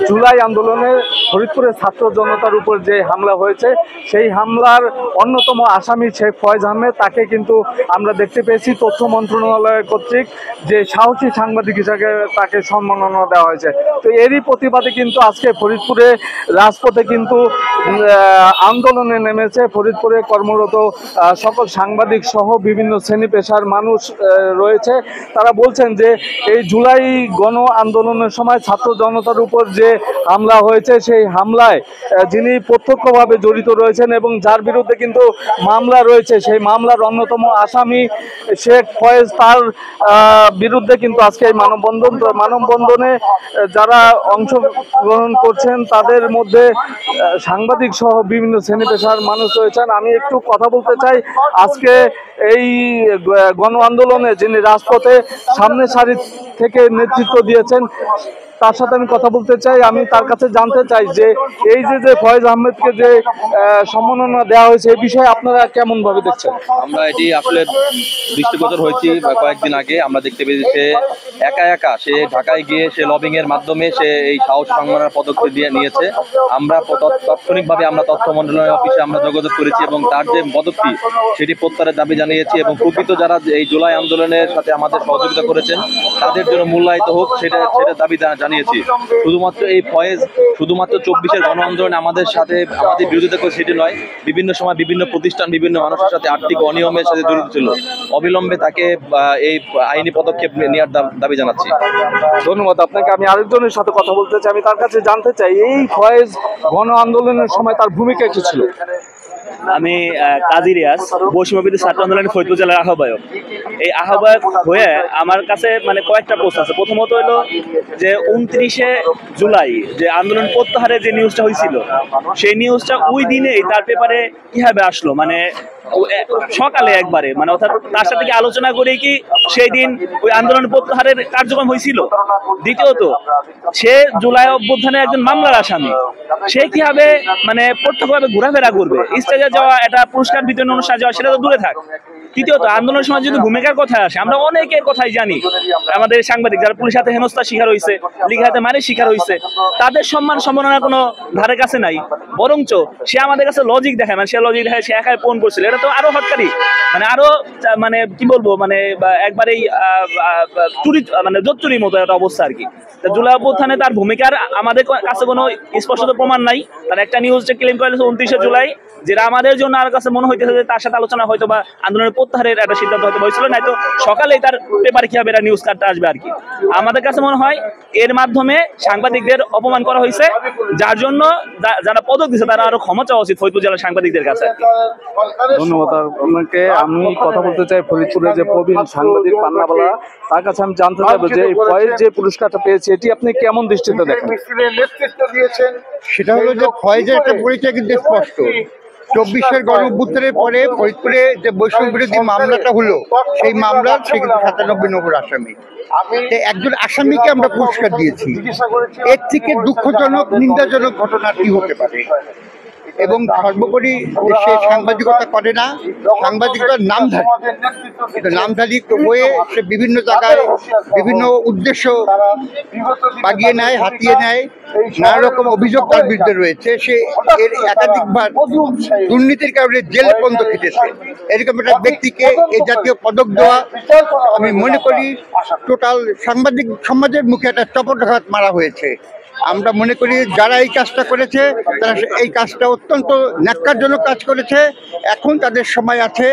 জুলাই আন্দোলনে ফরিদপুরের ছাত্র জনতার উপর যে হামলা হয়েছে, সেই হামলার অন্যতম আসামি শেখ ফয়েজ আহমেদ, তাকে কিন্তু আমরা দেখতে পেয়েছি তথ্য মন্ত্রণালয় কর্তৃক যে সাহসী সাংবাদিক হিসেবে তাকে সম্মাননা দেওয়া হয়েছে। তো এরই প্রতিবাদে কিন্তু আজকে ফরিদপুরে রাজপথে কিন্তু আন্দোলনে নেমেছে ফরিদপুরে কর্মরত সকল সাংবাদিক সহ বিভিন্ন শ্রেণী পেশার মানুষ রয়েছে। তারা বলছেন যে এই জুলাই গণ আন্দোলনের সময় ছাত্র জনতার উপর যে হামলা হয়েছে, সেই হামলায় যিনি প্রত্যক্ষভাবে জড়িত রয়েছেন এবং যার বিরুদ্ধে কিন্তু মামলা রয়েছে, সেই মামলার অন্যতম আসামি শেখ ফয়েজ, তার বিরুদ্ধে কিন্তু আজকে এই মানববন্ধনে যারা অংশগ্রহণ করছেন তাদের মধ্যে সাংবাদিক সহ বিভিন্ন শ্রেণী পেশার মানুষ রয়েছেন। আমি একটু কথা বলতে চাই আজকে এই গণ আন্দোলনে যিনি রাজপথে সামনে সারি থেকে নেতৃত্ব দিয়েছেন, তার সাথে আমি কথা বলতে চাই। আমি তার কাছে জানতে চাই যে এই যে ফয়েজ আহমেদকে যে সম্মাননা দেওয়া হয়েছে, এই বিষয়ে আপনারা কেমন ভাবে দেখছেন? আমরা এটি আসলে দৃষ্টিগোচর হয়েছি কয়েকদিন আগে। আমরা দেখতে পেয়েছি একা একা সে ঢাকায় গিয়ে সে লবিং এর মাধ্যমে সে এই সাহস সম্মাননার পদক্ষেপ দিয়ে নিয়েছে। আমরা তাৎক্ষণিকভাবে আমরা তথ্য মন্ত্রণালয় অফিসে আমরা যোগাযোগ করেছি এবং তার যে পদক্ষেপ সেটি প্রত্যাহারের দাবি জানিয়েছি এবং প্রকৃত যারা এই জুলাই আন্দোলনের সাথে আমাদের সহযোগিতা করেছেন তাদের জন্য মূল্যায়িত হোক সেটা দাবি জানিয়েছি। শুধুমাত্র এই ফয়েজ শুধুমাত্র 24-এর গণ আন্দোলনে আমাদের সাথে আমাদের বিরোধিতা করে সেটি নয়, বিভিন্ন সময় বিভিন্ন প্রতিষ্ঠান বিভিন্ন মানুষের সাথে আর্থিক অনিয়মের সাথে জড়িত ছিল। অবিলম্বে তাকে এই আইনি পদক্ষেপ নেওয়ার দাবি জানাচ্ছি। ধন্যবাদ আপনাকে। আমি আরেকজনের সাথে কথা বলতে চাই, আমি তার কাছে জানতে চাই এই ফয়েজ গণ আন্দোলনের সময় তার ভূমিকা কি ছিল? আমি কাজী রিয়াজ, বৈষম্যবিরোধী ছাত্র আন্দোলনের ফরিদপুর জেলার আহ্বায়ক। এই আহ্বায়ক হয়ে আমার কাছে কয়েকটা প্রশ্ন আছে। প্রথমত হলো যে 29শে জুলাই যে আন্দোলন প্রত্যাহারের যে নিউজটা হয়েছিল, সেই নিউজটা ওই দিনেই তার পেপারে কিভাবে আসলো, সকালে একবারে, অর্থাৎ তার সাথে কি আলোচনা করে কি সেই দিন ওই আন্দোলন প্রত্যাহারের কার্যক্রম হয়েছিল? দ্বিতীয়ত, সে জুলাই অভ্যুত্থানের একজন মামলার আসামি, সে কিভাবে প্রত্যক্ষভাবে ঘোরাফেরা করবে? স্টেজে যাওয়া, একটা পুরস্কার বিতরণ অনুষ্ঠানে যাওয়া, সেটা তো দূরে থাক। তৃতীয়ত, আন্দোলনের সময় যদি ভূমিকার কথা আসে, আমরা অনেকের কথাই জানি, আমাদের সাংবাদিক যারা পুলিশ হাতে হেনস্থার শিকার হয়েছে, লীগ হাতে মারের শিকার হয়েছে, তাদের সম্মাননার কোনো ধারে কাছে নাই। বরঞ্চ সে আমাদের কাছে লজিক দেখায়, সে লজিক দেখায় সে একাই ফোন করছিল। এটা তো আরো হটকারি, আরো কি বলবো, একবারেই চুরি, জোচ্চুরির মতো একটা অবস্থা আর কি। জুলাই অভ্যুত্থানে তার ভূমিকার আমাদের কাছে কোনো স্পষ্ট প্রমাণ নাই। তার একটা নিউজ ক্লেম করেছে 29শে জুলাই, যেটা আমাদের জন্য আর কাছে মনে হইতেছে যে তার সাথে আলোচনা হয়তো বা আন্দোলনের প্রত্যাহারের একটা সিদ্ধান্ত হয়তো হয়েছিল, না তো সকালেই তার পেপারে কিভাবে এটা নিউজ কার্ডটা আসবে আর কি। আমাদের কাছে মনে হয় এর মাধ্যমে সাংবাদিকদের অপমান করা হয়েছে, যার জন্য যারা পদক দিচ্ছে তারা আরো ক্ষমা চাওয়া উচিত ফরিদপুর জেলার সাংবাদিকদের কাছে। ধন্যবাদ আপনাকে। আমি কথা বলতে চাই ফরিদপুরের যে প্রবীণ সাংবাদিক পান্নাবালা, তার কাছে আমি জানতে চাইবো যে ফয়েজ যে পুরস্কারটা পেয়েছে এটি আপনি কেমন দৃষ্টিতে দেখেন? সেটা হলো যে ফয়েজের একটা পরিচয় কিন্তু স্পষ্ট। 24-এর গণ অভ্যুত্থানের পরে ফরিদপুরে যে বৈষম্য বিরোধী মামলাটা হলো, সেই মামলার সে কিন্তু 97 নম্বর আসামি। একজন আসামিকে আমরা পুরস্কার দিয়েছি। এর থেকে দুঃখজনক, নিন্দাজনক ঘটনা কি হতে পারে? এবং সর্বোপরি সে সাংবাদিকতা করে না, সাংবাদিকতার নামধারী হয়ে সে বিভিন্ন জায়গায় বিভিন্ন উদ্দেশ্য বাগিয়ে নেয়, হাতিয়ে নেয়। নানা রকম অভিযোগ তার বিরুদ্ধে রয়েছে। সে এর একাধিকবার দুর্নীতির কারণে জেল পর্যন্ত খেটেছে। এরকম একটা ব্যক্তিকে এই জাতীয় পদক দেওয়া, আমি মনে করি টোটাল সাংবাদিক সমাজের মুখে একটা চপটাঘাত মারা হয়েছে। আমরা মনে করি যারা এই কাজটা করেছে তারা এই কাজটা অত্যন্ত ন্যাক্কারজনক কাজ করেছে। এখন তাদের সময় আছে,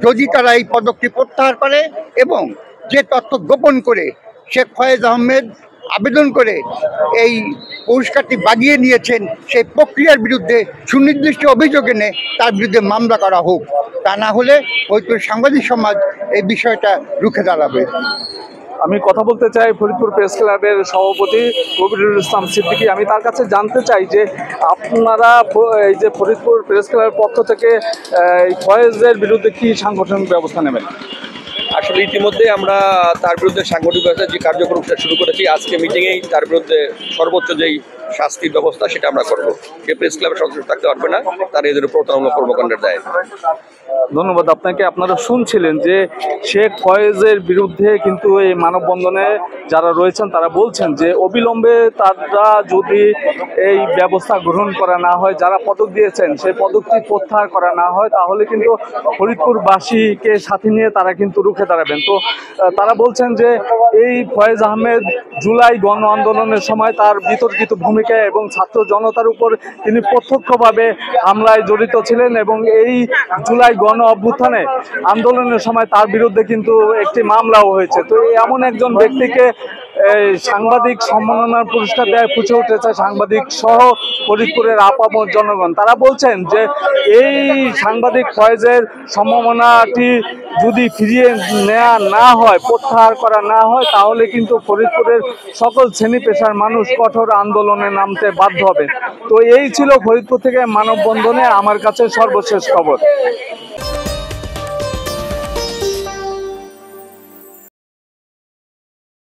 যদি তারা এই পদকটি প্রত্যাহার করে এবং যে তথ্য গোপন করে শেখ ফয়েজ আহমেদ আবেদন করে এই পুরস্কারটি বাগিয়ে নিয়েছেন, সেই প্রক্রিয়ার বিরুদ্ধে সুনির্দিষ্ট অভিযোগ এনে তার বিরুদ্ধে মামলা করা হোক। তা না হলে হয়তো সাংবাদিক সমাজ এই বিষয়টা রুখে দাঁড়াবে। আমি কথা বলতে চাই ফরিদপুর প্রেস ক্লাবের সভাপতি কবিরুল ইসলাম সিদ্দিকী। আমি তার কাছে জানতে চাই যে আপনারা এই যে ফরিদপুর প্রেস ক্লাবের পক্ষ থেকে ফয়েজের বিরুদ্ধে কি সাংগঠনিক ব্যবস্থা নেবেন? আসলে ইতিমধ্যে আমরা তার বিরুদ্ধে সাংগঠনিক ব্যবস্থা যে কার্যক্রম শুরু করেছি। আজকে মিটিংয়েই তার বিরুদ্ধে সর্বোচ্চ যেই শাস্তির ব্যবস্থা সেটা আমরা করবো। সে প্রেস ক্লাবের সদস্য থাকতে পারবে না, তার এদের প্রতারণামূলক কর্মকাণ্ডের দায়। ধন্যবাদ আপনাকে। আপনারা শুনছিলেন যে শেখ ফয়েজের বিরুদ্ধে কিন্তু এই মানববন্ধনে যারা রয়েছেন তারা বলছেন যে অবিলম্বে তারা যদি এই ব্যবস্থা গ্রহণ করা না হয়, যারা পদক দিয়েছেন সেই পদকটি প্রত্যাহার করা না হয়, তাহলে কিন্তু ফরিদপুরবাসীকে সাথে নিয়ে তারা কিন্তু রুখে দাঁড়াবেন। তো তারা বলছেন যে এই ফয়েজ আহমেদ জুলাই গণ আন্দোলনের সময় তার বিতর্কিত ভূমিকা এবং ছাত্র জনতার উপর তিনি প্রত্যক্ষভাবে হামলায় জড়িত ছিলেন এবং এই জুলাই গণ অভ্যুত্থানে আন্দোলনের সময় তার বিরুদ্ধে কিন্তু একটি মামলাও হয়েছে। তো এমন একজন ব্যক্তিকে সাংবাদিক সম্মাননার পুরস্কার দেয় ফুটে উঠেছে সাংবাদিক সহ ফরিদপুরের আপামর জনগণ। তারা বলছেন যে এই সাংবাদিক ফয়েজের সম্মাননাটি যদি ফিরিয়ে নেওয়া না হয়, প্রত্যাহার করা না হয়, তাহলে কিন্তু ফরিদপুরের সকল শ্রেণী পেশার মানুষ কঠোর আন্দোলনে নামতে বাধ্য হবে। তো এই ছিল ফরিদপুর থেকে মানববন্ধনে আমার কাছে সর্বশেষ খবর।